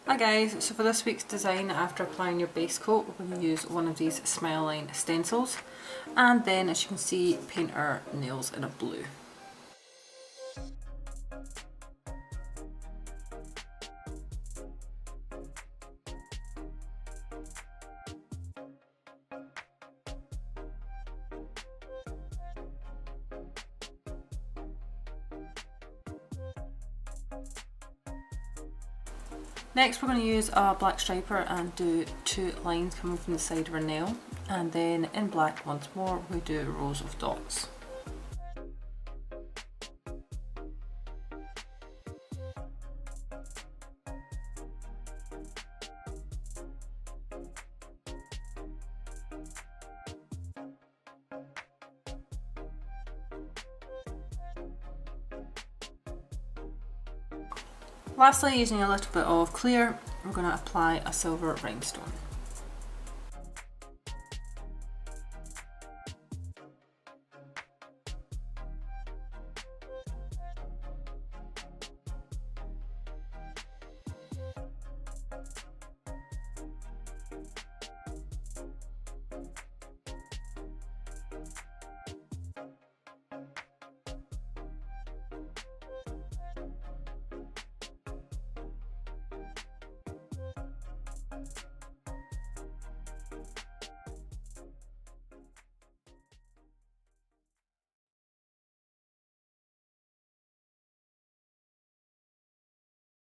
Hi guys, so for this week's design, after applying your base coat, we're going to use one of these Smile Line stencils, and then as you can see, paint our nails in a blue. Next we're going to use a black striper and do 2 lines coming from the side of our nail, and then in black once more we do rows of dots. Lastly, using a little bit of clear, we're going to apply a silver rhinestone.